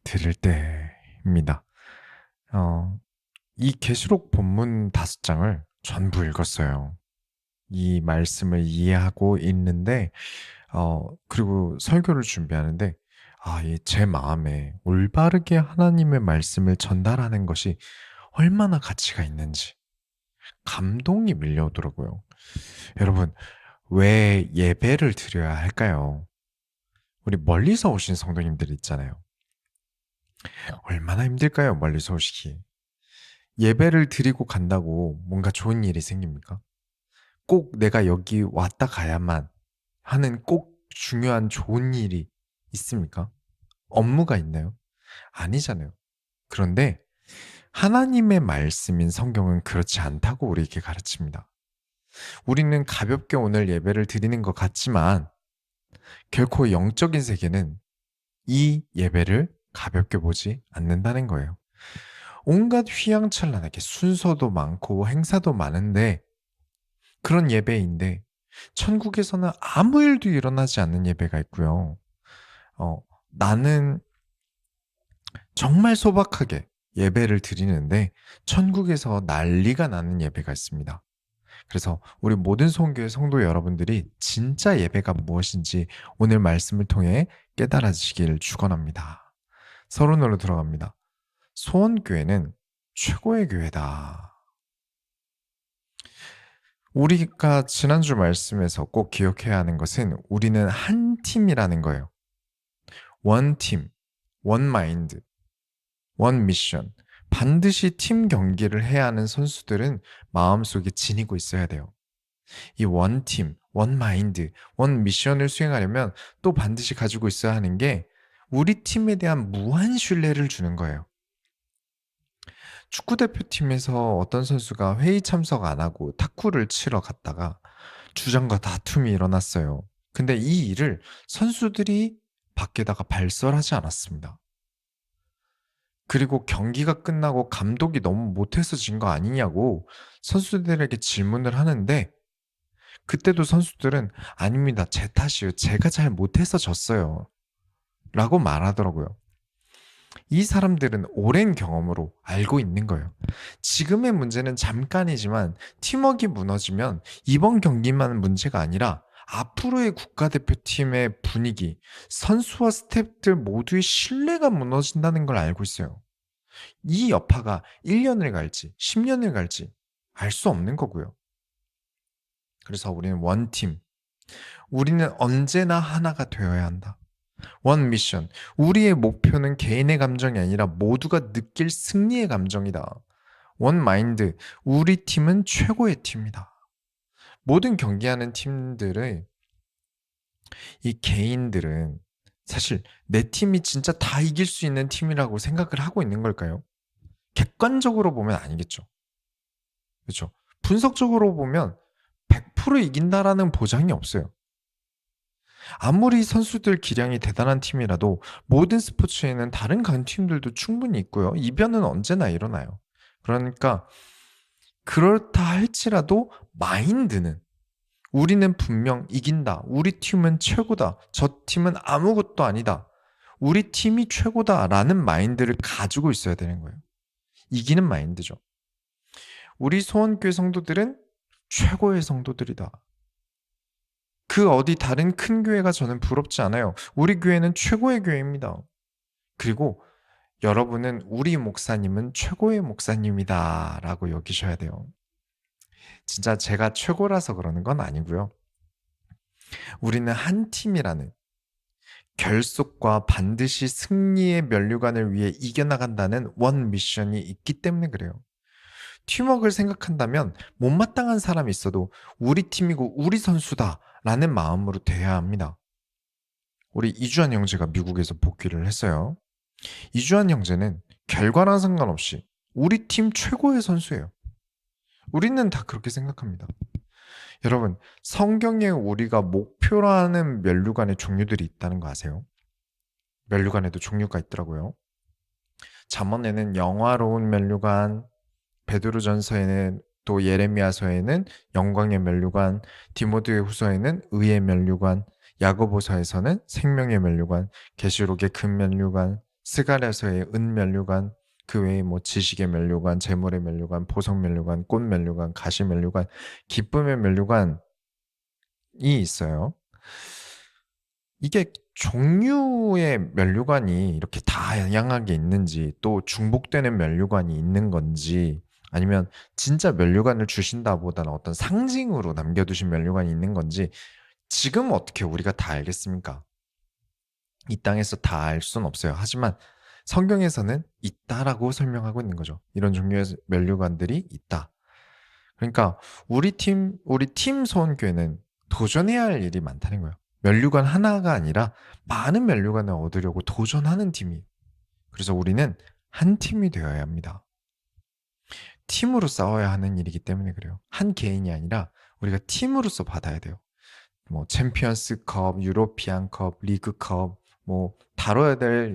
드릴 때입니다. 어, 이 계시록 본문 5장을 전부 읽었어요. 이 말씀을 이해하고 있는데, 그리고 설교를 준비하는데, 제 마음에 올바르게 하나님의 말씀을 전달하는 것이 얼마나 가치가 있는지 감동이 밀려오더라고요. 여러분, 왜 예배를 드려야 할까요? 우리 멀리서 오신 성도님들 있잖아요. 얼마나 힘들까요? 멀리서 오시기. 예배를 드리고 간다고 뭔가 좋은 일이 생깁니까? 꼭 내가 여기 왔다 가야만 하는 꼭 중요한 좋은 일이 있습니까? 업무가 있나요? 아니잖아요. 그런데 하나님의 말씀인 성경은 그렇지 않다고 우리에게 가르칩니다. 우리는 가볍게 오늘 예배를 드리는 것 같지만 결코 영적인 세계는 이 예배를 가볍게 보지 않는다는 거예요. 온갖 휘황찬란하게 순서도 많고 행사도 많은데 그런 예배인데 천국에서는 아무 일도 일어나지 않는 예배가 있고요. 어, 나는 정말 소박하게 예배를 드리는데 천국에서 난리가 나는 예배가 있습니다. 그래서 우리 모든 소원교회 성도 여러분들이 진짜 예배가 무엇인지 오늘 말씀을 통해 깨달아지기를 축원합니다. 서론으로 들어갑니다. 소원교회는 최고의 교회다. 우리가 지난주 말씀에서 꼭 기억해야 하는 것은 우리는 한 팀이라는 거예요. 원 팀, 원 마인드, 원 미션. 반드시 팀 경기를 해야 하는 선수들은 마음속에 지니고 있어야 돼요. 이 원 팀, 원 마인드, 원 미션을 수행하려면 또 반드시 가지고 있어야 하는 게 우리 팀에 대한 무한 신뢰를 주는 거예요. 축구대표팀에서 어떤 선수가 회의 참석 안 하고 탁구를 치러 갔다가 주장과 다툼이 일어났어요. 근데 이 일을 선수들이 밖에다가 발설하지 않았습니다. 그리고 경기가 끝나고 감독이 너무 못해서 진 거 아니냐고 선수들에게 질문을 하는데 그때도 선수들은 아닙니다. 제 탓이에요. 제가 잘 못해서 졌어요. 라고 말하더라고요. 이 사람들은 오랜 경험으로 알고 있는 거예요. 지금의 문제는 잠깐이지만 팀워크가 무너지면 이번 경기만 문제가 아니라 앞으로의 국가대표팀의 분위기, 선수와 스태프들 모두의 신뢰가 무너진다는 걸 알고 있어요. 이 여파가 1년을 갈지 10년을 갈지 알 수 없는 거고요. 그래서 우리는 원팀, 우리는 언제나 하나가 되어야 한다. 원 미션, 우리의 목표는 개인의 감정이 아니라 모두가 느낄 승리의 감정이다. 원 마인드, 우리 팀은 최고의 팀이다. 모든 경기하는 팀들의 이 개인들은 사실 내 팀이 진짜 다 이길 수 있는 팀이라고 생각을 하고 있는 걸까요? 객관적으로 보면 아니겠죠. 그렇죠? 분석적으로 보면 100% 이긴다라는 보장이 없어요. 아무리 선수들 기량이 대단한 팀이라도 모든 스포츠에는 다른 강팀들도 충분히 있고요. 이변은 언제나 일어나요. 그러니까 그렇다 할지라도 마인드는 우리는 분명 이긴다. 우리 팀은 최고다. 저 팀은 아무것도 아니다. 우리 팀이 최고다라는 마인드를 가지고 있어야 되는 거예요. 이기는 마인드죠. 우리 소원교회 성도들은 최고의 성도들이다. 그 어디 다른 큰 교회가 저는 부럽지 않아요. 우리 교회는 최고의 교회입니다. 그리고 여러분은 우리 목사님은 최고의 목사님이다 라고 여기셔야 돼요. 진짜 제가 최고라서 그러는 건 아니고요. 우리는 한 팀이라는 결속과 반드시 승리의 면류관을 위해 이겨나간다는 원 미션이 있기 때문에 그래요. 팀워크를 생각한다면 못마땅한 사람이 있어도 우리 팀이고 우리 선수다 라는 마음으로 대해야 합니다. 우리 이주환 형제가 미국에서 복귀를 했어요. 이주환 형제는 결과랑 상관없이 우리 팀 최고의 선수예요. 우리는 다 그렇게 생각합니다. 여러분, 성경에 우리가 목표로 하는 면류관의 종류들이 있다는 거 아세요? 면류관에도 종류가 있더라고요. 잠언에는 영화로운 면류관, 베드로전서에는 또 예레미야서에는 영광의 면류관, 디모데 후서에는 의의 면류관, 야고보서에서는 생명의 면류관, 계시록의 금 면류관, 스가랴서의 은 면류관, 그 외에 뭐 지식의 면류관, 재물의 면류관, 보석 면류관, 꽃 면류관, 가시 면류관, 기쁨의 면류관이 있어요. 이게 종류의 면류관이 이렇게 다양하게 있는지, 또 중복되는 면류관이 있는 건지, 아니면 진짜 면류관을 주신다보다는 어떤 상징으로 남겨두신 면류관이 있는 건지, 지금 어떻게 우리가 다 알겠습니까? 이 땅에서 다 알 수는 없어요. 하지만 성경에서는 있다라고 설명하고 있는 거죠. 이런 종류의 면류관들이 있다. 그러니까 우리 팀 소원교회는 도전해야 할 일이 많다는 거예요. 면류관 하나가 아니라 많은 면류관을 얻으려고 도전하는 팀이에요. 그래서 우리는 한 팀이 되어야 합니다. 팀으로 싸워야 하는 일이기 때문에 그래요. 한 개인이 아니라 우리가 팀으로서 받아야 돼요. 뭐 챔피언스컵, 유로피안컵, 리그컵, 뭐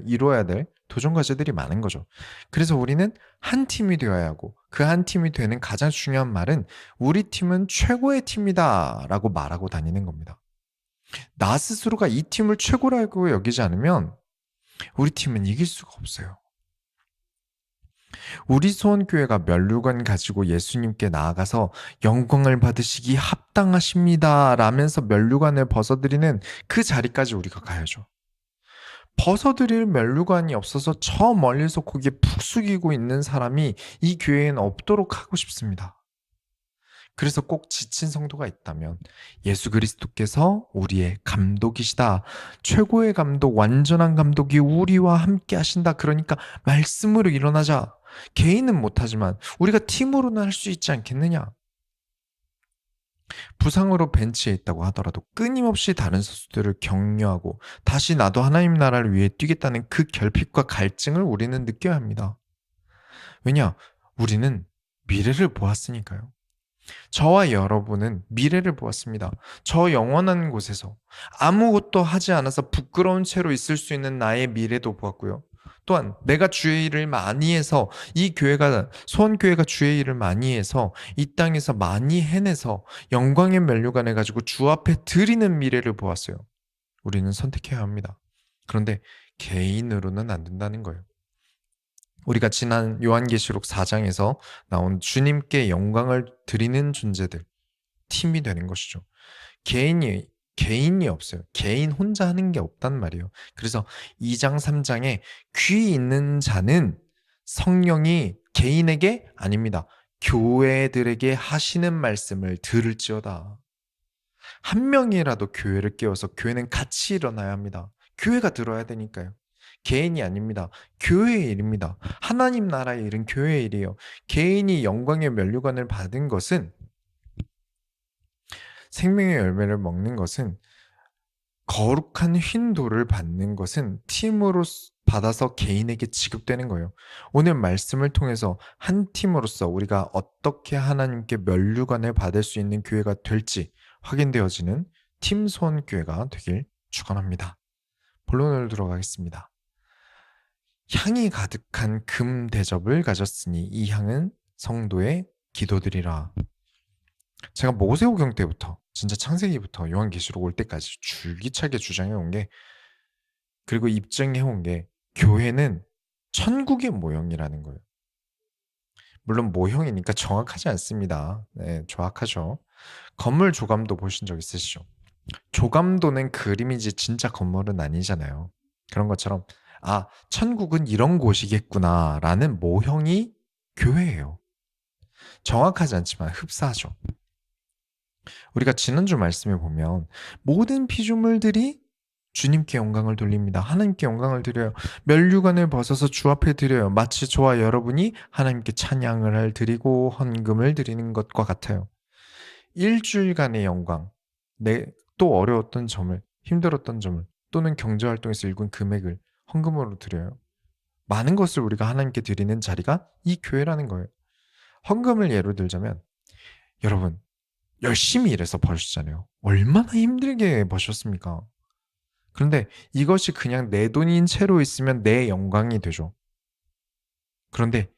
이뤄야 될 도전 과제들이 많은 거죠. 그래서 우리는 한 팀이 되어야 하고, 그 한 팀이 되는 가장 중요한 말은 우리 팀은 최고의 팀이다라고 말하고 다니는 겁니다. 나 스스로가 이 팀을 최고라고 여기지 않으면 우리 팀은 이길 수가 없어요. 우리 소원교회가 면류관 가지고 예수님께 나아가서 영광을 받으시기 합당하십니다 라면서 면류관을 벗어드리는 그 자리까지 우리가 가야죠. 벗어드릴 면류관이 없어서 저 멀리서 고개 푹 숙이고 있는 사람이 이 교회에는 없도록 하고 싶습니다. 그래서 꼭 지친 성도가 있다면 예수 그리스도께서 우리의 감독이시다. 최고의 감독, 완전한 감독이 우리와 함께 하신다. 그러니까 말씀으로 일어나자. 개인은 못하지만 우리가 팀으로는 할 수 있지 않겠느냐. 부상으로 벤치에 있다고 하더라도 끊임없이 다른 선수들을 격려하고 다시 나도 하나님 나라를 위해 뛰겠다는 그 결핍과 갈증을 우리는 느껴야 합니다. 왜냐? 우리는 미래를 보았으니까요. 저와 여러분은 미래를 보았습니다. 저 영원한 곳에서 아무것도 하지 않아서 부끄러운 채로 있을 수 있는 나의 미래도 보았고요. 또한 내가 주의 일을 많이 해서 소원교회가 주의 일을 많이 해서 이 땅에서 많이 해내서 영광의 면류관을 가지고 주 앞에 드리는 미래를 보았어요. 우리는 선택해야 합니다. 그런데 개인으로는 안 된다는 거예요. 우리가 지난 요한계시록 4장에서 나온 주님께 영광을 드리는 존재들, 팀이 되는 것이죠. 개인이 없어요. 개인 혼자 하는 게 없단 말이에요. 그래서 2장, 3장에 귀 있는 자는 성령이 개인에게 아닙니다. 교회들에게 하시는 말씀을 들을지어다. 한 명이라도 교회를 깨워서 교회는 같이 일어나야 합니다. 교회가 들어야 되니까요. 개인이 아닙니다. 교회의 일입니다. 하나님 나라의 일은 교회의 일이에요. 개인이 영광의 면류관을 받은 것은, 생명의 열매를 먹는 것은, 거룩한 흰돌을 받는 것은 팀으로 받아서 개인에게 지급되는 거예요. 오늘 말씀을 통해서 한 팀으로서 우리가 어떻게 하나님께 면류관을 받을 수 있는 교회가 될지 확인되어지는 팀 소원교회가 되길 축원합니다. 본론으로 들어가겠습니다. 향이 가득한 금 대접을 가졌으니 이 향은 성도의 기도드리라. 제가 모세오경 때부터, 진짜 창세기부터 요한계시록 올 때까지 줄기차게 주장해 온 게, 그리고 입증해 온 게, 교회는 천국의 모형이라는 거예요. 물론 모형이니까 정확하지 않습니다. 네, 정확하죠. 건물 조감도 보신 적 있으시죠? 조감도는 그림이지 진짜 건물은 아니잖아요. 그런 것처럼 천국은 이런 곳이겠구나라는 모형이 교회예요. 정확하지 않지만 흡사하죠. 우리가 지난주 말씀에 보면 모든 피조물들이 주님께 영광을 돌립니다. 하나님께 영광을 드려요. 면류관을 벗어서 주 앞에 드려요. 마치 저와 여러분이 하나님께 찬양을 드리고 헌금을 드리는 것과 같아요. 일주일간의 영광, 또 어려웠던 점을, 힘들었던 점을, 또는 경제활동에서 일군 금액을 헌금으로 드려요. 많은 것을 우리가 하나님께 드리는 자리가 이 교회라는 거예요. 헌금을 예로 들자면, 여러분 열심히 일해서 버셨잖아요. 얼마나 힘들게 버셨습니까? 그런데 이것이 그냥 내 돈인 채로 있으면 내 영광이 되죠. 그런데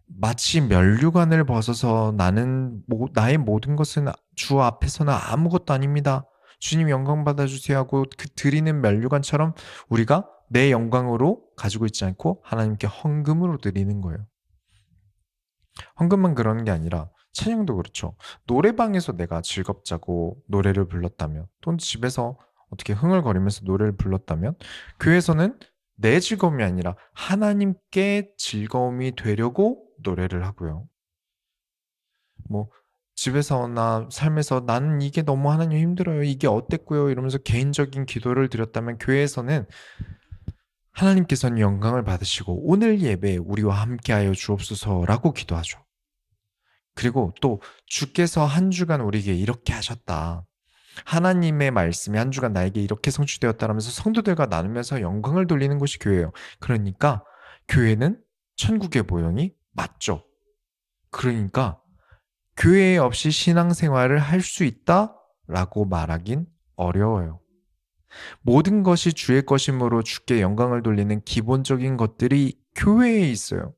마치 면류관을 벗어서 나의 모든 것은 주 앞에서는 아무것도 아닙니다. 주님 영광 받아주세요 하고 그 드리는 면류관처럼 우리가 내 영광으로 가지고 있지 않고 하나님께 헌금으로 드리는 거예요. 헌금만 그러는 게 아니라 찬양도 그렇죠. 노래방에서 내가 즐겁자고 노래를 불렀다면, 또는 집에서 어떻게 흥얼거리면서 노래를 불렀다면, 교회에서는 내 즐거움이 아니라 하나님께 즐거움이 되려고 노래를 하고요. 뭐 집에서나 삶에서 나는 이게 너무 하나님 힘들어요. 이게 어땠고요. 이러면서 개인적인 기도를 드렸다면, 교회에서는 하나님께서는 영광을 받으시고 오늘 예배에 우리와 함께하여 주옵소서라고 기도하죠. 그리고 또 주께서 한 주간 우리에게 이렇게 하셨다. 하나님의 말씀이 한 주간 나에게 이렇게 성취되었다라면서 성도들과 나누면서 영광을 돌리는 곳이 교회예요. 그러니까 교회는 천국의 모형이 맞죠. 그러니까 교회 없이 신앙생활을 할 수 있다라고 말하긴 어려워요. 모든 것이 주의 것이므로 주께 영광을 돌리는 기본적인 것들이 교회에 있어요.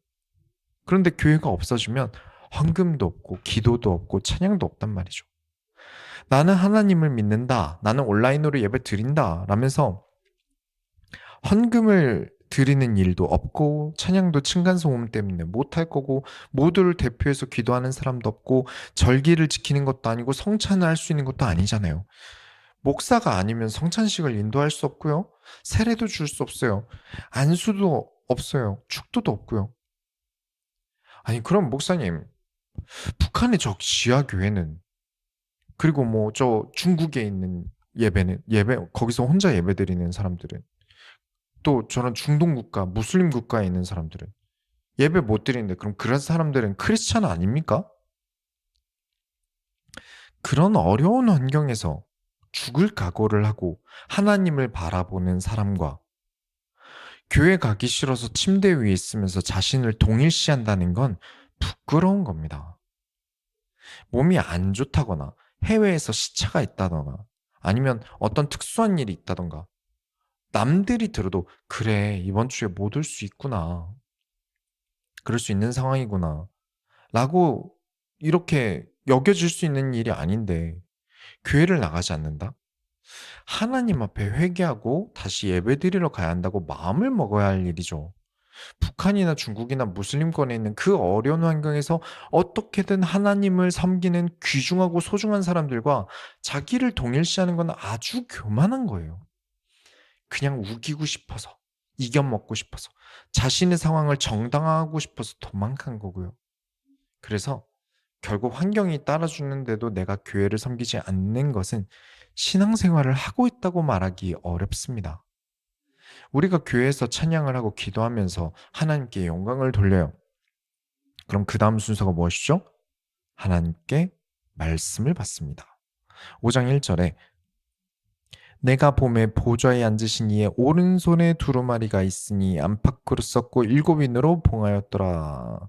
그런데 교회가 없어지면 헌금도 없고 기도도 없고 찬양도 없단 말이죠. 나는 하나님을 믿는다. 나는 온라인으로 예배 드린다. 라면서 헌금을 드리는 일도 없고 찬양도 층간소음 때문에 못할 거고 모두를 대표해서 기도하는 사람도 없고 절기를 지키는 것도 아니고 성찬을 할 수 있는 것도 아니잖아요. 목사가 아니면 성찬식을 인도할 수 없고요. 세례도 줄 수 없어요. 안수도 없어요. 축도도 없고요. 아니 그럼 목사님, 북한의 저 지하교회는, 그리고 뭐 저 중국에 있는 예배 거기서 혼자 예배드리는 사람들은, 또 저런 중동 국가 무슬림 국가에 있는 사람들은 예배 못 드리는데, 그럼 그런 사람들은 크리스찬 아닙니까? 그런 어려운 환경에서 죽을 각오를 하고 하나님을 바라보는 사람과 교회 가기 싫어서 침대 위에 있으면서 자신을 동일시한다는 건 부끄러운 겁니다. 몸이 안 좋다거나 해외에서 시차가 있다거나 아니면 어떤 특수한 일이 있다던가 남들이 들어도 그래 이번 주에 못 올 수 있구나, 그럴 수 있는 상황이구나 라고 이렇게 여겨질 수 있는 일이 아닌데 교회를 나가지 않는다? 하나님 앞에 회개하고 다시 예배드리러 가야 한다고 마음을 먹어야 할 일이죠. 북한이나 중국이나 무슬림권에 있는 그 어려운 환경에서 어떻게든 하나님을 섬기는 귀중하고 소중한 사람들과 자기를 동일시하는 건 아주 교만한 거예요. 그냥 우기고 싶어서, 이겨먹고 싶어서, 자신의 상황을 정당화하고 싶어서 도망간 거고요. 그래서 결국 환경이 따라주는데도 내가 교회를 섬기지 않는 것은 신앙생활을 하고 있다고 말하기 어렵습니다. 우리가 교회에서 찬양을 하고 기도하면서 하나님께 영광을 돌려요. 그럼 그 다음 순서가 무엇이죠? 하나님께 말씀을 받습니다. 5장 1절에 내가 봄에 보좌에 앉으신 이의 오른손에 두루마리가 있으니 안팎으로 썼고 7인으로 봉하였더라.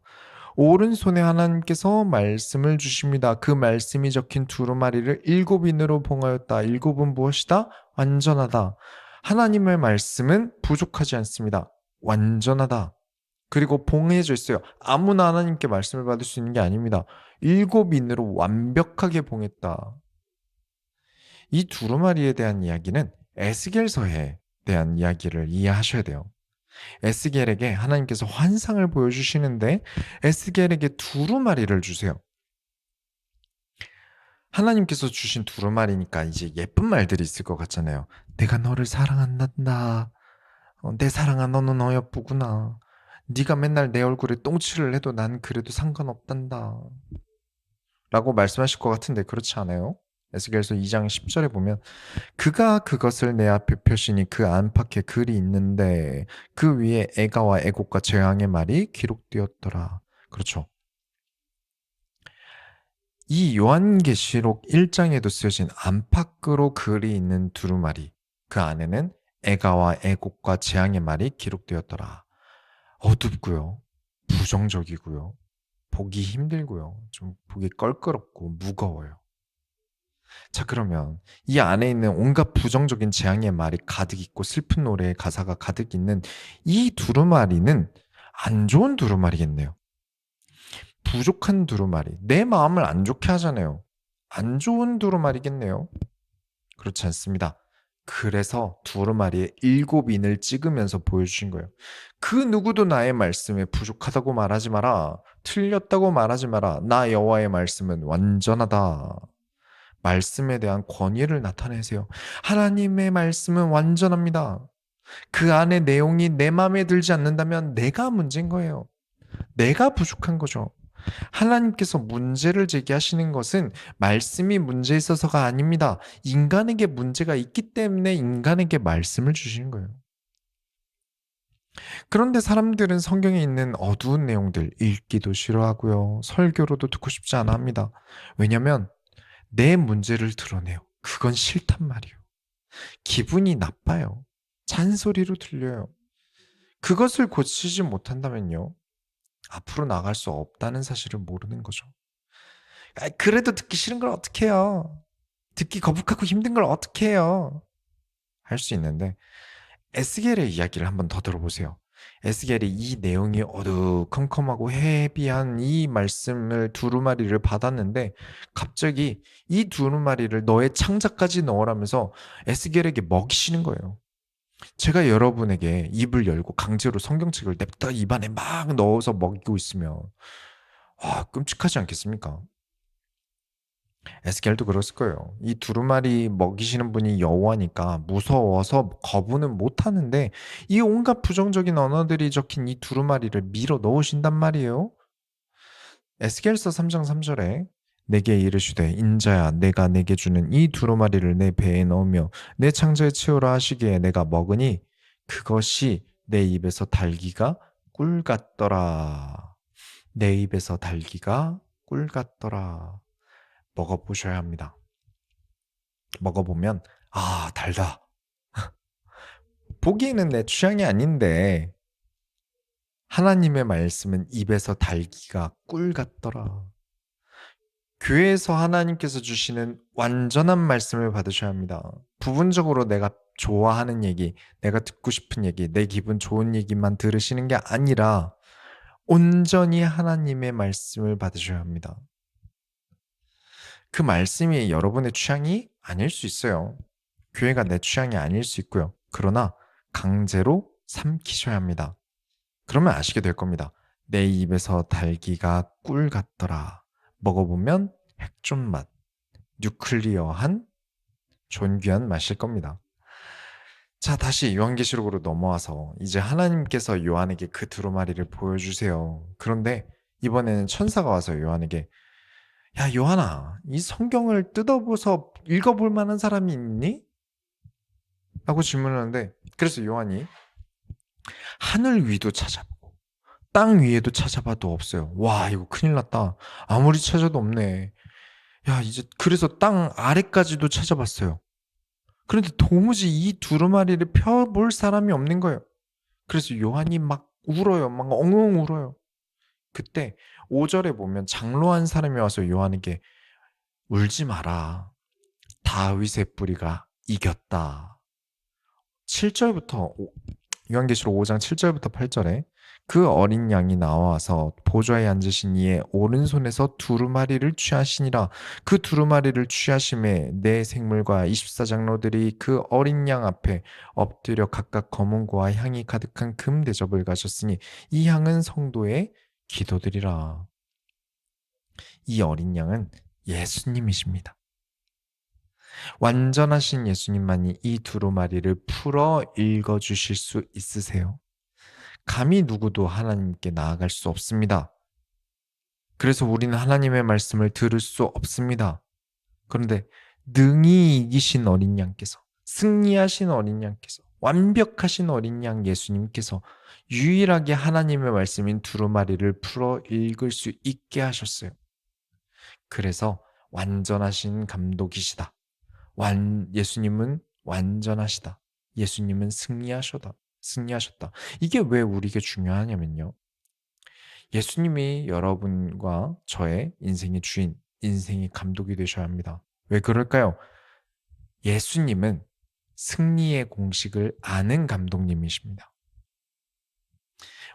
오른손에 하나님께서 말씀을 주십니다. 그 말씀이 적힌 두루마리를 7인으로 봉하였다. 7은 무엇이다? 완전하다. 하나님의 말씀은 부족하지 않습니다. 완전하다. 그리고 봉해져 있어요. 아무나 하나님께 말씀을 받을 수 있는 게 아닙니다. 7인으로 완벽하게 봉했다. 이 두루마리에 대한 이야기는 에스겔서에 대한 이야기를 이해하셔야 돼요. 에스겔에게 하나님께서 환상을 보여주시는데 에스겔에게 두루마리를 주세요. 하나님께서 주신 두루마리니까 이제 예쁜 말들이 있을 것 같잖아요. 내가 너를 사랑한단다. 내 사랑아 너는 어여쁘구나. 네가 맨날 내 얼굴에 똥칠을 해도 난 그래도 상관없단다. 라고 말씀하실 것 같은데 그렇지 않아요? 에스겔서 2장 10절에 보면 그가 그것을 내 앞에 펴시니 그 안팎에 글이 있는데 그 위에 애가와 애곡과 재앙의 말이 기록되었더라. 그렇죠. 이 요한계시록 1장에도 쓰여진 안팎으로 글이 있는 두루마리, 그 안에는 애가와 애곡과 재앙의 말이 기록되었더라. 어둡고요, 부정적이고요, 보기 힘들고요, 좀 보기 껄끄럽고 무거워요. 자, 그러면 이 안에 있는 온갖 부정적인 재앙의 말이 가득 있고 슬픈 노래의 가사가 가득 있는 이 두루마리는 안 좋은 두루마리겠네요. 부족한 두루마리, 내 마음을 안 좋게 하잖아요. 안 좋은 두루마리겠네요. 그렇지 않습니다. 그래서 두루마리에 7인을 찍으면서 보여주신 거예요. 그 누구도 나의 말씀에 부족하다고 말하지 마라. 틀렸다고 말하지 마라. 나 여호와의 말씀은 완전하다. 말씀에 대한 권위를 나타내세요. 하나님의 말씀은 완전합니다. 그 안에 내용이 내 마음에 들지 않는다면 내가 문제인 거예요. 내가 부족한 거죠. 하나님께서 문제를 제기하시는 것은 말씀이 문제 있어서가 아닙니다. 인간에게 문제가 있기 때문에 인간에게 말씀을 주시는 거예요. 그런데 사람들은 성경에 있는 어두운 내용들 읽기도 싫어하고요. 설교로도 듣고 싶지 않아 합니다. 왜냐하면 내 문제를 드러내요. 그건 싫단 말이에요. 기분이 나빠요. 잔소리로 들려요. 그것을 고치지 못한다면요. 앞으로 나갈 수 없다는 사실을 모르는 거죠. 그래도 듣기 싫은 걸 어떻게 해요? 듣기 거북하고 힘든 걸 어떻게 해요? 할 수 있는데 에스겔의 이야기를 한번 더 들어보세요. 에스겔이 이 내용이 어두컴컴하고 헤비한 이 말씀을 두루마리를 받았는데 갑자기 이 두루마리를 너의 창자까지 넣으라면서 에스겔에게 먹이시는 거예요. 제가 여러분에게 입을 열고 강제로 성경책을 냅다 입안에 막 넣어서 먹이고 있으면 끔찍하지 않겠습니까? 에스겔도 그랬을 거예요. 이 두루마리 먹이시는 분이 여호와니까 무서워서 거부는 못 하는데 이 온갖 부정적인 언어들이 적힌 이 두루마리를 밀어 넣으신단 말이에요. 에스겔서 3장 3절에 내게 이르시되 인자야 내가 내게 주는 이 두루마리를 내 배에 넣으며 내 창자에 채우라 하시기에 내가 먹으니 그것이 내 입에서 달기가 꿀 같더라. 내 입에서 달기가 꿀 같더라. 먹어보셔야 합니다. 먹어보면 달다. 보기에는 내 취향이 아닌데 하나님의 말씀은 입에서 달기가 꿀 같더라. 교회에서 하나님께서 주시는 완전한 말씀을 받으셔야 합니다. 부분적으로 내가 좋아하는 얘기, 내가 듣고 싶은 얘기, 내 기분 좋은 얘기만 들으시는 게 아니라 온전히 하나님의 말씀을 받으셔야 합니다. 그 말씀이 여러분의 취향이 아닐 수 있어요. 교회가 내 취향이 아닐 수 있고요. 그러나 강제로 삼키셔야 합니다. 그러면 아시게 될 겁니다. 내 입에서 달기가 꿀 같더라. 먹어보면 핵존맛, 뉴클리어한 존귀한 맛일 겁니다. 자, 다시 요한계시록으로 넘어와서 이제 하나님께서 요한에게 그 두루마리를 보여주세요. 그런데 이번에는 천사가 와서 요한에게 야, 요한아, 이 성경을 뜯어보서 읽어볼 만한 사람이 있니? 라고 질문하는데 그래서 요한이 하늘 위도 찾아보고 땅 위에도 찾아봐도 없어요. 와, 이거 큰일 났다. 아무리 찾아도 없네. 야, 이제 그래서 땅 아래까지도 찾아봤어요. 그런데 도무지 이 두루마리를 펴볼 사람이 없는 거예요. 그래서 요한이 막 울어요. 막 엉엉 울어요. 그때 5절에 보면 장로 한 사람이 와서 요한에게 울지 마라. 다윗의 뿌리가 이겼다. 7절부터 요한계시록 5장 7절부터 8절에 그 어린 양이 나와서 보좌에 앉으신 이의 오른손에서 두루마리를 취하시니라. 그 두루마리를 취하심에 내 생물과 24장로들이 그 어린 양 앞에 엎드려 각각 검은고와 향이 가득한 금 대접을 가졌으니 이 향은 성도의 기도들이라. 이 어린 양은 예수님이십니다. 완전하신 예수님만이 이 두루마리를 풀어 읽어주실 수 있으세요. 감히 누구도 하나님께 나아갈 수 없습니다. 그래서 우리는 하나님의 말씀을 들을 수 없습니다. 그런데 능히 이기신 어린 양께서, 승리하신 어린 양께서, 완벽하신 어린 양 예수님께서 유일하게 하나님의 말씀인 두루마리를 풀어 읽을 수 있게 하셨어요. 그래서 완전하신 감독이시다. 예수님은 완전하시다. 예수님은 승리하셨다. 이게 왜 우리에게 중요하냐면요. 예수님이 여러분과 저의 인생의 주인, 인생의 감독이 되셔야 합니다. 왜 그럴까요? 예수님은 승리의 공식을 아는 감독님이십니다.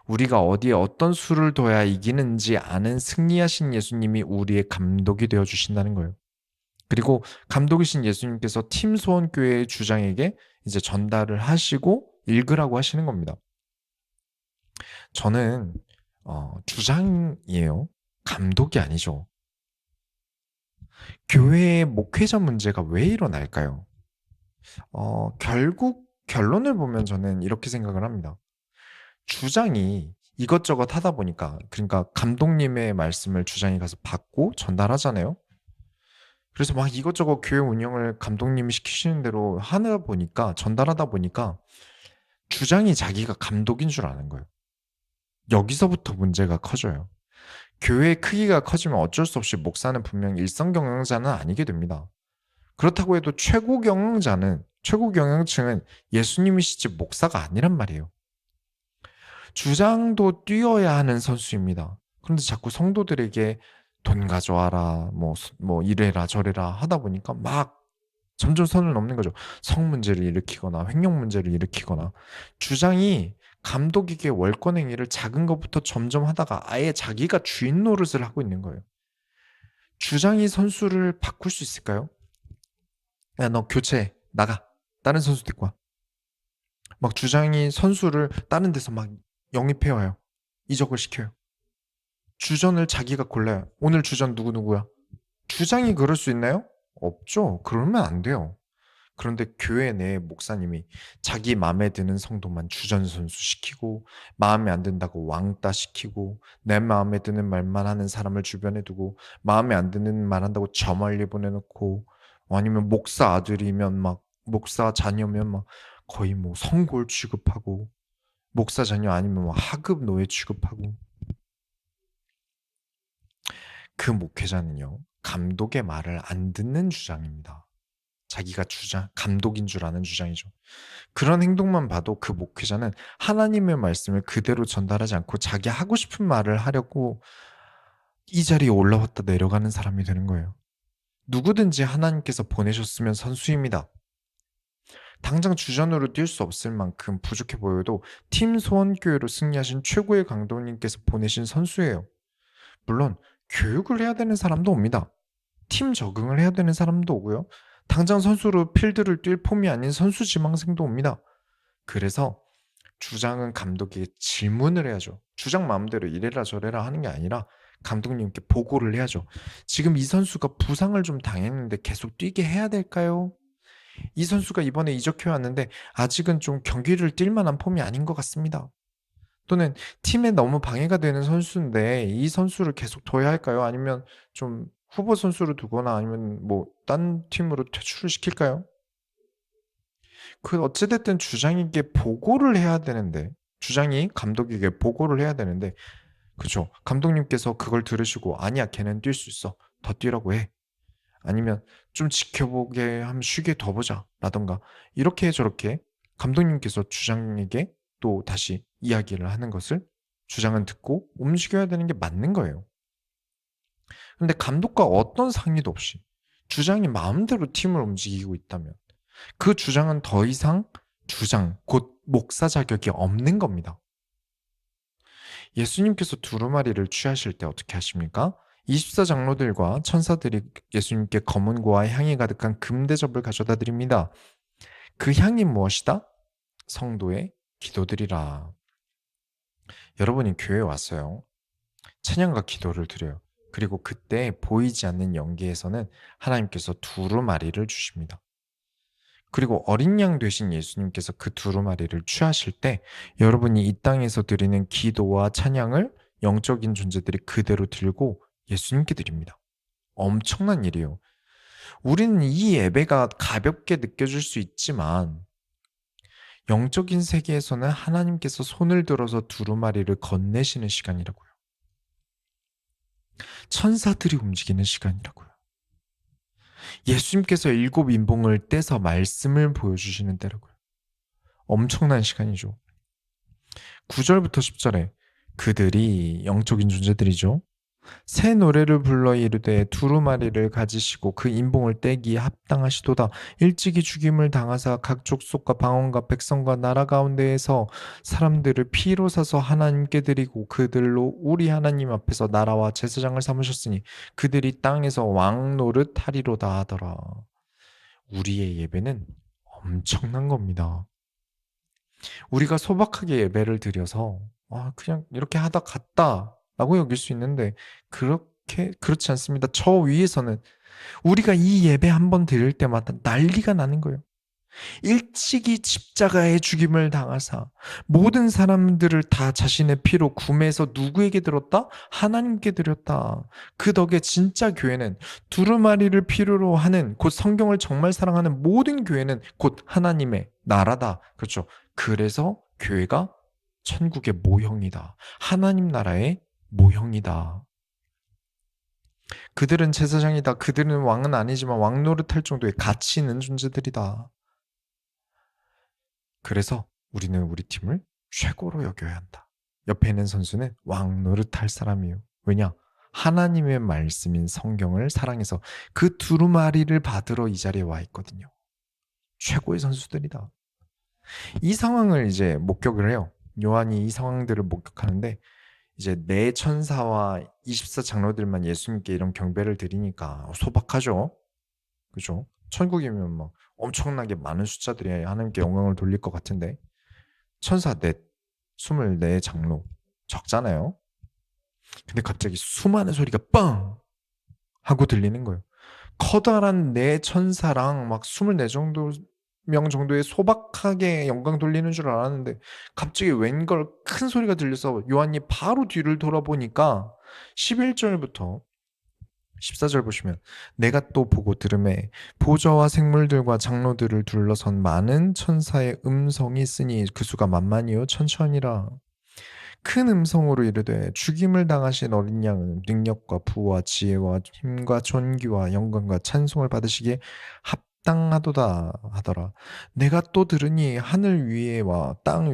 우리가 어디에 어떤 수를 둬야 이기는지 아는 승리하신 예수님이 우리의 감독이 되어 주신다는 거예요. 그리고 감독이신 예수님께서 팀 소원교회의 주장에게 이제 전달을 하시고 읽으라고 하시는 겁니다. 저는 주장이에요. 감독이 아니죠. 교회의 목회자 문제가 왜 일어날까요? 결국 결론을 보면 저는 이렇게 생각을 합니다. 주장이 이것저것 하다 보니까, 그러니까 감독님의 말씀을 주장이 가서 받고 전달하잖아요. 그래서 막 이것저것 교회 운영을 감독님이 시키시는 대로 하다 보니까, 전달하다 보니까 주장이 자기가 감독인 줄 아는 거예요. 여기서부터 문제가 커져요. 교회의 크기가 커지면 어쩔 수 없이 목사는 분명 일선 경영자는 아니게 됩니다. 그렇다고 해도 최고 경영층은 예수님이시지 목사가 아니란 말이에요. 주장도 뛰어야 하는 선수입니다. 그런데 자꾸 성도들에게 돈 가져와라, 뭐 이래라 저래라 하다 보니까 막 점점 선을 넘는 거죠. 성 문제를 일으키거나 횡령 문제를 일으키거나, 주장이 감독에게 월권 행위를 작은 것부터 점점 하다가 아예 자기가 주인 노릇을 하고 있는 거예요. 주장이 선수를 바꿀 수 있을까요? 야, 너 교체 나가. 다른 선수 데리고 와. 막 주장이 선수를 다른 데서 막 영입해 와요. 이적을 시켜요. 주전을 자기가 골라요. 오늘 주전 누구누구야. 주장이 그럴 수 있나요? 없죠. 그러면 안 돼요. 그런데 교회 내 목사님이 자기 마음에 드는 성도만 주전 선수 시키고, 마음에 안 든다고 왕따 시키고, 내 마음에 드는 말만 하는 사람을 주변에 두고, 마음에 안 드는 말 한다고 저 멀리 보내놓고, 아니면 목사 아들이면 막 목사 자녀면 막 거의 뭐 성골 취급하고, 목사 자녀 아니면 뭐 하급 노예 취급하고. 그 목회자는요, 감독의 말을 안 듣는 주장입니다. 자기가 감독인 줄 아는 주장이죠. 그런 행동만 봐도 그 목회자는 하나님의 말씀을 그대로 전달하지 않고 자기 하고 싶은 말을 하려고 이 자리에 올라왔다 내려가는 사람이 되는 거예요. 누구든지 하나님께서 보내셨으면 선수입니다. 당장 주전으로 뛸 수 없을 만큼 부족해 보여도 팀 소원교회로 승리하신 최고의 감독님께서 보내신 선수예요. 물론 교육을 해야 되는 사람도 옵니다. 팀 적응을 해야 되는 사람도 오고요. 당장 선수로 필드를 뛸 폼이 아닌 선수 지망생도 옵니다. 그래서 주장은 감독에게 질문을 해야죠. 주장 마음대로 이래라 저래라 하는 게 아니라 감독님께 보고를 해야죠. 지금 이 선수가 부상을 좀 당했는데 계속 뛰게 해야 될까요? 이 선수가 이번에 이적해 왔는데 아직은 좀 경기를 뛸 만한 폼이 아닌 것 같습니다. 또는 팀에 너무 방해가 되는 선수인데 이 선수를 계속 둬야 할까요? 아니면 좀 후보 선수로 두거나 아니면 뭐 딴 팀으로 퇴출을 시킬까요? 어찌됐든 주장에게 보고를 해야 되는데, 주장이 감독에게 보고를 해야 되는데, 그죠? 감독님께서 그걸 들으시고 아니야 걔는 뛸 수 있어. 더 뛰라고 해. 아니면 좀 지켜보게 하면 쉬게 더 보자 라던가, 이렇게 저렇게 감독님께서 주장에게 또 다시 이야기를 하는 것을 주장은 듣고 움직여야 되는 게 맞는 거예요. 근데 감독과 어떤 상의도 없이 주장이 마음대로 팀을 움직이고 있다면 그 주장은 더 이상 주장, 곧 목사 자격이 없는 겁니다. 예수님께서 두루마리를 취하실 때 어떻게 하십니까? 24장로들과 천사들이 예수님께 검은고와 향이 가득한 금대접을 가져다 드립니다. 그 향이 무엇이다? 성도의 기도드리라. 여러분이 교회에 왔어요. 찬양과 기도를 드려요. 그리고 그때 보이지 않는 영계에서는 하나님께서 두루마리를 주십니다. 그리고 어린 양 되신 예수님께서 그 두루마리를 취하실 때 여러분이 이 땅에서 드리는 기도와 찬양을 영적인 존재들이 그대로 들고 예수님께 드립니다. 엄청난 일이에요. 우리는 이 예배가 가볍게 느껴질 수 있지만 영적인 세계에서는 하나님께서 손을 들어서 두루마리를 건네시는 시간이라고요. 천사들이 움직이는 시간이라고요. 예수님께서 7 인봉을 떼서 말씀을 보여주시는 때라고요. 엄청난 시간이죠. 9절부터 10절에 그들이 영적인 존재들이죠. 새 노래를 불러 이르되 두루마리를 가지시고 그 인봉을 떼기에 합당하시도다. 일찍이 죽임을 당하사 각 족속과 방언과 백성과 나라 가운데에서 사람들을 피로 사서 하나님께 드리고 그들로 우리 하나님 앞에서 나라와 제사장을 삼으셨으니 그들이 땅에서 왕 노릇 하리로다 하더라. 우리의 예배는 엄청난 겁니다. 우리가 소박하게 예배를 드려서 그냥 이렇게 하다 갔다라고 여길 수 있는데 그렇지 않습니다. 저 위에서는 우리가 이 예배 한번 드릴 때마다 난리가 나는 거예요. 일찍이 십자가의 죽임을 당하사 모든 사람들을 다 자신의 피로 구매해서 누구에게 들었다? 하나님께 드렸다. 그 덕에 진짜 교회는 두루마리를 필요로 하는 곧 성경을 정말 사랑하는 모든 교회는 곧 하나님의 나라다. 그렇죠. 그래서 교회가 천국의 모형이다. 하나님 나라의 모형이다. 그들은 제사장이다. 그들은 왕은 아니지만 왕 노릇할 정도의 가치 있는 존재들이다. 그래서 우리는 우리 팀을 최고로 여겨야 한다. 옆에 있는 선수는 왕 노릇할 사람이에요. 왜냐? 하나님의 말씀인 성경을 사랑해서 그 두루마리를 받으러 이 자리에 와 있거든요. 최고의 선수들이다. 이 상황을 이제 목격을 해요. 요한이 이 상황들을 목격하는데 이제 네 천사와 24 장로들만 예수님께 이런 경배를 드리니까 소박하죠. 그죠? 천국이면 막 엄청나게 많은 숫자들이 하나님께 영광을 돌릴 것 같은데 천사 넷, 24 장로 적잖아요. 근데 갑자기 수많은 소리가 빵 하고 들리는 거예요. 커다란 네 천사랑 막 24 정도 명 정도의 소박하게 영광 돌리는 줄 알았는데 갑자기 웬걸 큰 소리가 들려서 요한이 바로 뒤를 돌아보니까 11절부터 14절 보시면 내가 또 보고 들음에 보좌와 생물들과 장로들을 둘러선 많은 천사의 음성이 있으니 그 수가 만만이요 천천이라. 큰 음성으로 이르되 죽임을 당하신 어린 양은 능력과 부와 지혜와 힘과 존귀와 영광과 찬송을 받으시기에 합당하도다 하더라. 내가 또 들으니 하늘 위에와 땅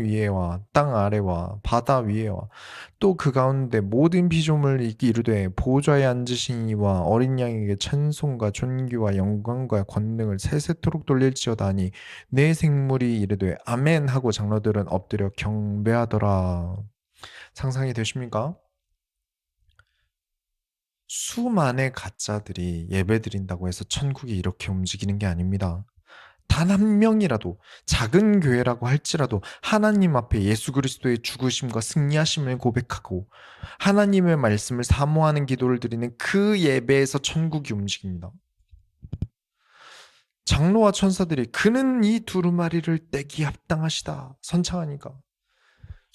아래와 바다 위에와 또 그 가운데 모든 피조물이 이르되 보좌에 앉으신 이와 어린 양에게 찬송과 존귀와 영광과 권능을 세세토록 돌릴지어다 하니 내 생물이 이르되 아멘 하고 장로들은 엎드려 경배하더라. 상상이 되십니까? 수많은 가짜들이 예배드린다고 해서 천국이 이렇게 움직이는 게 아닙니다. 단 한 명이라도 작은 교회라고 할지라도 하나님 앞에 예수 그리스도의 죽으심과 승리하심을 고백하고 하나님의 말씀을 사모하는 기도를 드리는 그 예배에서 천국이 움직입니다. 장로와 천사들이 그는 이 두루마리를 떼기 합당하시다 선창하니까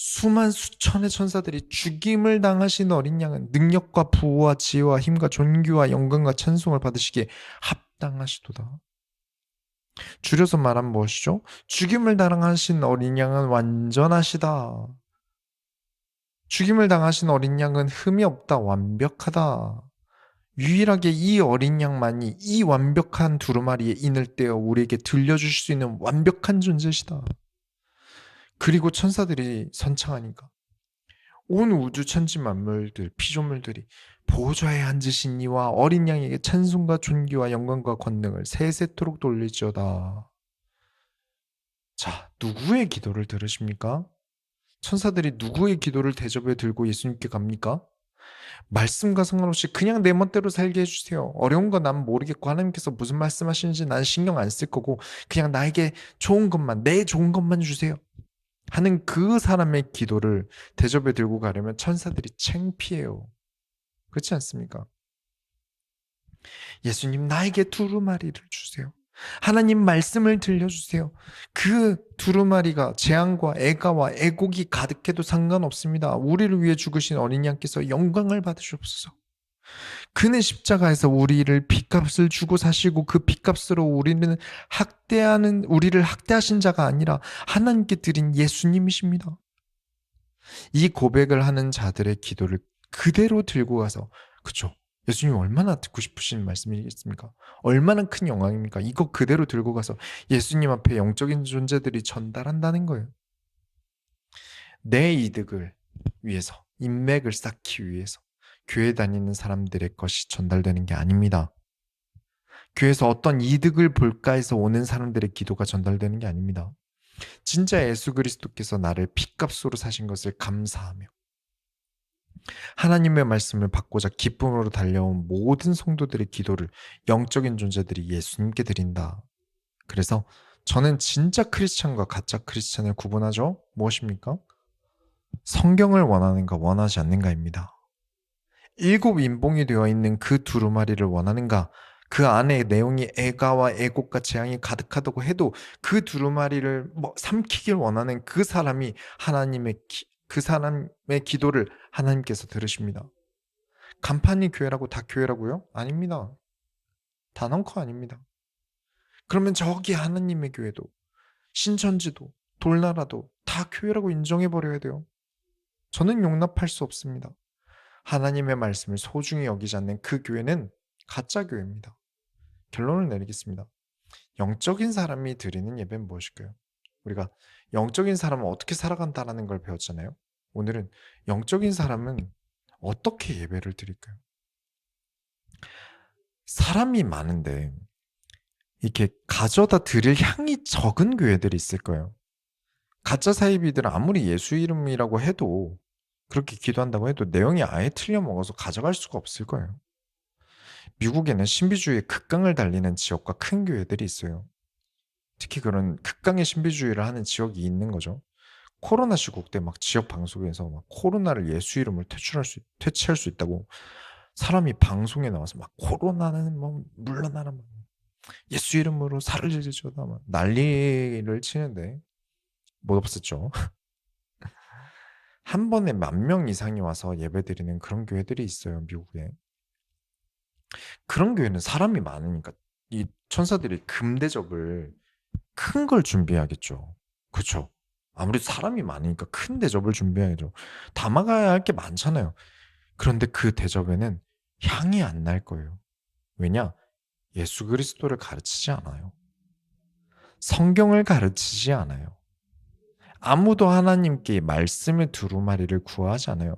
수만 수천의 천사들이 죽임을 당하신 어린 양은 능력과 부와 지혜와 힘과 존귀와 영광과 찬송을 받으시기에 합당하시도다. 줄여서 말하면 무엇이죠? 죽임을 당하신 어린 양은 완전하시다. 죽임을 당하신 어린 양은 흠이 없다. 완벽하다. 유일하게 이 어린 양만이 이 완벽한 두루마리에 인을 떼어 우리에게 들려주실 수 있는 완벽한 존재시다. 그리고 천사들이 선창하니까 온 우주 천지 만물들 피조물들이 보좌에 앉으신 이와 어린 양에게 찬송과 존귀와 영광과 권능을 세세토록 돌릴지어다. 자, 누구의 기도를 들으십니까? 천사들이 누구의 기도를 대접에 들고 예수님께 갑니까? 말씀과 상관없이 그냥 내 멋대로 살게 해주세요. 어려운 거 난 모르겠고 하나님께서 무슨 말씀하시는지 난 신경 안 쓸 거고 그냥 나에게 좋은 것만 내 좋은 것만 주세요. 하는 그 사람의 기도를 대접에 들고 가려면 천사들이 창피해요. 그렇지 않습니까? 예수님 나에게 두루마리를 주세요. 하나님 말씀을 들려주세요. 그 두루마리가 재앙과 애가와 애곡이 가득해도 상관없습니다. 우리를 위해 죽으신 어린 양께서 영광을 받으시옵소서. 그는 십자가에서 우리를 핏값을 주고 사시고 그 핏값으로 우리를 학대하신 자가 아니라 하나님께 드린 예수님이십니다. 이 고백을 하는 자들의 기도를 그대로 들고 가서 그쵸? 예수님 얼마나 듣고 싶으신 말씀이겠습니까? 얼마나 큰 영광입니까? 이거 그대로 들고 가서 예수님 앞에 영적인 존재들이 전달한다는 거예요. 내 이득을 위해서, 인맥을 쌓기 위해서, 교회 다니는 사람들의 것이 전달되는 게 아닙니다. 교회에서 어떤 이득을 볼까 해서 오는 사람들의 기도가 전달되는 게 아닙니다. 진짜 예수 그리스도께서 나를 핏값으로 사신 것을 감사하며 하나님의 말씀을 받고자 기쁨으로 달려온 모든 성도들의 기도를 영적인 존재들이 예수님께 드린다. 그래서 저는 진짜 크리스찬과 가짜 크리스찬을 구분하죠. 무엇입니까? 성경을 원하는가 원하지 않는가입니다. 일곱 인봉이 되어 있는 그 두루마리를 원하는가? 그 안에 내용이 애가와 애곡과 재앙이 가득하다고 해도 그 두루마리를 삼키길 원하는 그 사람이 그 사람의 기도를 하나님께서 들으십니다. 간판이 교회라고 다 교회라고요? 아닙니다. 단 한 코 아닙니다. 그러면 저기 하나님의 교회도 신천지도 돌나라도 다 교회라고 인정해버려야 돼요. 저는 용납할 수 없습니다. 하나님의 말씀을 소중히 여기지 않는 그 교회는 가짜 교회입니다. 결론을 내리겠습니다. 영적인 사람이 드리는 예배는 무엇일까요? 우리가 영적인 사람은 어떻게 살아간다는 걸 배웠잖아요. 오늘은 영적인 사람은 어떻게 예배를 드릴까요? 사람이 많은데 이렇게 가져다 드릴 향이 적은 교회들이 있을 거예요. 가짜 사이비들은 아무리 예수 이름이라고 해도 그렇게 기도한다고 해도 내용이 아예 틀려 먹어서 가져갈 수가 없을 거예요. 미국에는 신비주의의 극강을 달리는 지역과 큰 교회들이 있어요. 특히 그런 극강의 신비주의를 하는 지역이 있는 거죠. 코로나 시국 때 막 지역 방송에서 막 코로나를 예수 이름을 퇴치할 수 있다고 사람이 방송에 나와서 막 코로나는 뭐 물러나라 뭐 예수 이름으로 사라지죠다 막 난리를 치는데 못 없었죠. 한 번에 10,000명 이상이 와서 예배드리는 그런 교회들이 있어요, 미국에. 그런 교회는 사람이 많으니까 이 천사들이 금대접을 큰 걸 준비하겠죠. 그쵸? 아무래도 사람이 많으니까 큰 대접을 준비해야죠. 담아가야 할 게 많잖아요. 그런데 그 대접에는 향이 안 날 거예요. 왜냐? 예수 그리스도를 가르치지 않아요. 성경을 가르치지 않아요. 아무도 하나님께 말씀의 두루마리를 구하지 않아요.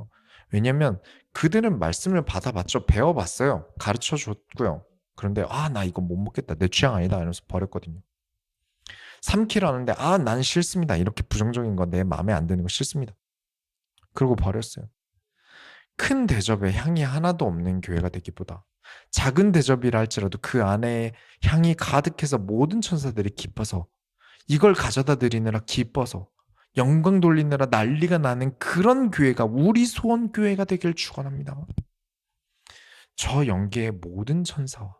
왜냐면 그들은 말씀을 받아봤죠. 배워봤어요. 가르쳐 줬고요. 그런데 나 이거 못 먹겠다. 내 취향 아니다. 이러면서 버렸거든요. 삼키라는데 난 싫습니다. 이렇게 부정적인 거 내 마음에 안 드는 거 싫습니다. 그러고 버렸어요. 큰 대접에 향이 하나도 없는 교회가 되기보다 작은 대접이라 할지라도 그 안에 향이 가득해서 모든 천사들이 기뻐서 이걸 가져다 드리느라 기뻐서 영광 돌리느라 난리가 나는 그런 교회가 우리 소원 교회가 되길 축원합니다. 저 영계의 모든 천사와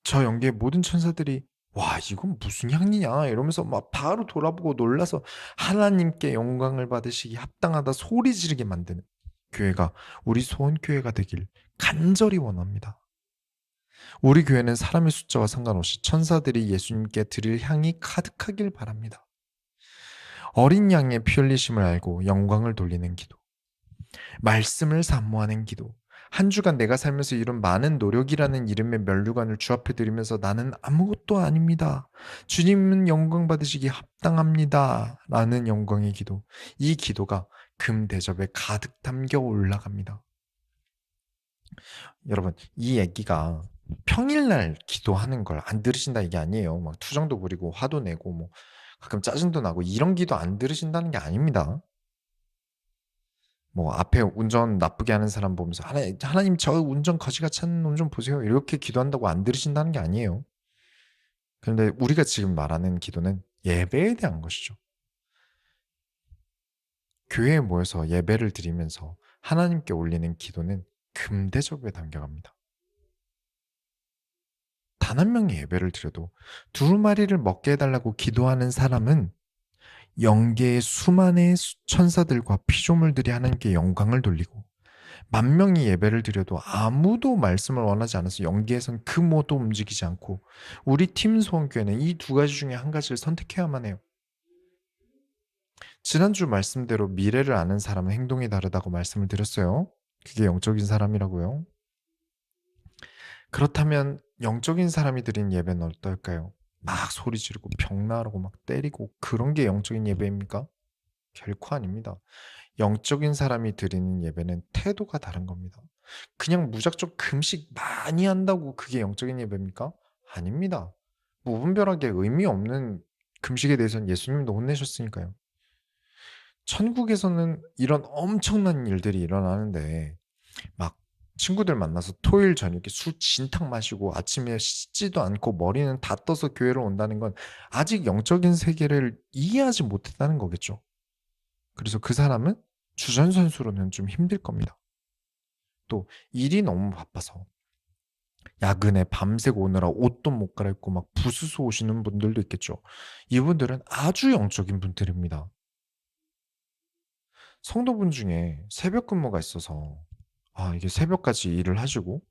저 영계의 모든 천사들이 와 이건 무슨 향이냐 이러면서 막 바로 돌아보고 놀라서 하나님께 영광을 받으시기 합당하다 소리 지르게 만드는 교회가 우리 소원 교회가 되길 간절히 원합니다. 우리 교회는 사람의 숫자와 상관없이 천사들이 예수님께 드릴 향이 가득하길 바랍니다. 어린 양의 피 흘리심을 알고 영광을 돌리는 기도, 말씀을 사모하는 기도, 한 주간 내가 살면서 이룬 많은 노력이라는 이름의 면류관을 주 앞에 드리면서 나는 아무것도 아닙니다. 주님은 영광 받으시기 합당합니다. 라는 영광의 기도, 이 기도가 금 대접에 가득 담겨 올라갑니다. 여러분, 이 얘기가 평일날 기도하는 걸 안 들으신다 이게 아니에요. 막 투정도 부리고 화도 내고 뭐 가끔 짜증도 나고 이런 기도 안 들으신다는 게 아닙니다. 뭐 앞에 운전 나쁘게 하는 사람 보면서 하나님 저 운전 거지같이 하는 놈 좀 보세요. 이렇게 기도한다고 안 들으신다는 게 아니에요. 그런데 우리가 지금 말하는 기도는 예배에 대한 것이죠. 교회에 모여서 예배를 드리면서 하나님께 올리는 기도는 금대접에 담겨갑니다. 단 한 명의 예배를 드려도 두루마리를 먹게 해달라고 기도하는 사람은 영계의 수많은 천사들과 피조물들이 하나님께 영광을 돌리고 10,000명이 예배를 드려도 아무도 말씀을 원하지 않아서 영계에선 그 뭐도 움직이지 않고 우리 팀 소원교회는 이 두 가지 중에 한 가지를 선택해야만 해요. 지난주 말씀대로 미래를 아는 사람은 행동이 다르다고 말씀을 드렸어요. 그게 영적인 사람이라고요. 그렇다면 영적인 사람이 드린 예배는 어떨까요? 막 소리 지르고 벽나르고 막 때리고 그런 게 영적인 예배입니까? 결코 아닙니다. 영적인 사람이 드리는 예배는 태도가 다른 겁니다. 그냥 무작정 금식 많이 한다고 그게 영적인 예배입니까? 아닙니다. 무분별하게 의미 없는 금식에 대해서는 예수님도 혼내셨으니까요. 천국에서는 이런 엄청난 일들이 일어나는데 막 친구들 만나서 토요일 저녁에 술 진탕 마시고 아침에 씻지도 않고 머리는 다 떠서 교회로 온다는 건 아직 영적인 세계를 이해하지 못했다는 거겠죠. 그래서 그 사람은 주전 선수로는 좀 힘들 겁니다. 또 일이 너무 바빠서 야근에 밤새고 오느라 옷도 못 갈아입고 막 부스스 오시는 분들도 있겠죠. 이분들은 아주 영적인 분들입니다. 성도분 중에 새벽 근무가 있어서 이게 새벽까지 일을 하시고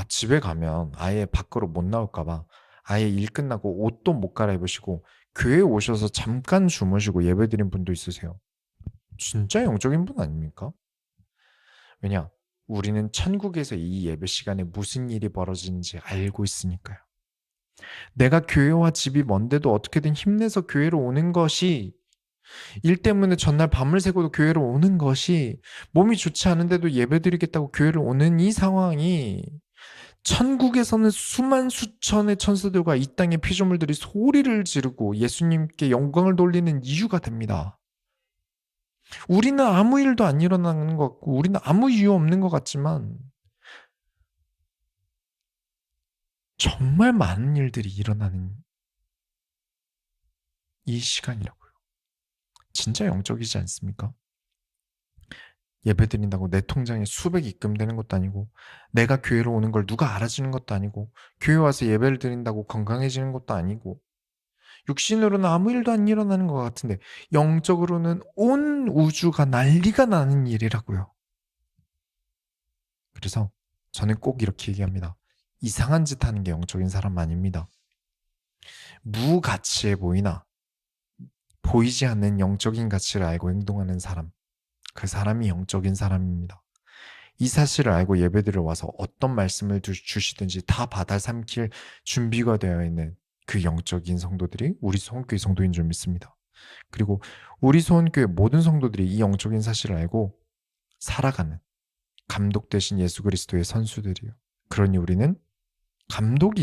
집에 가면 아예 밖으로 못 나올까 봐 아예 일 끝나고 옷도 못 갈아입으시고 교회에 오셔서 잠깐 주무시고 예배드린 분도 있으세요. 진짜 영적인 분 아닙니까? 왜냐? 우리는 천국에서 이 예배 시간에 무슨 일이 벌어지는지 알고 있으니까요. 내가 교회와 집이 먼데도 어떻게든 힘내서 교회로 오는 것이, 일 때문에 전날 밤을 새고도 교회로 오는 것이, 몸이 좋지 않은데도 예배드리겠다고 교회를 오는 이 상황이 천국에서는 수만 수천의 천사들과 이 땅의 피조물들이 소리를 지르고 예수님께 영광을 돌리는 이유가 됩니다. 우리는 아무 일도 안 일어나는 것 같고 우리는 아무 이유 없는 것 같지만 정말 많은 일들이 일어나는 이 시간이라고요. 진짜 영적이지 않습니까? 예배드린다고 내 통장에 수백이 입금되는 것도 아니고 내가 교회로 오는 걸 누가 알아주는 것도 아니고 교회 와서 예배를 드린다고 건강해지는 것도 아니고 육신으로는 아무 일도 안 일어나는 것 같은데 영적으로는 온 우주가 난리가 나는 일이라고요. 그래서 저는 꼭 이렇게 얘기합니다. 이상한 짓 하는 게 영적인 사람 아닙니다. 무가치해 보이나 보이지 않는 영적인 가치를 알고 행동하는 사람, 그 사람이 영적인 사람입니다. 이 사실을 알고 예배드려 와서 어떤 말씀을 주시든지 다 받아 삼킬 준비가 되어 있는 그 영적인 성도들이 우리 소원교회 성도인 줄 믿습니다. 그리고 우리 소원교회 모든 성도들이 이 영적인 사실을 알고 살아가는 감독 되신 예수 그리스도의 선수들이요. 그러니 우리는 감독이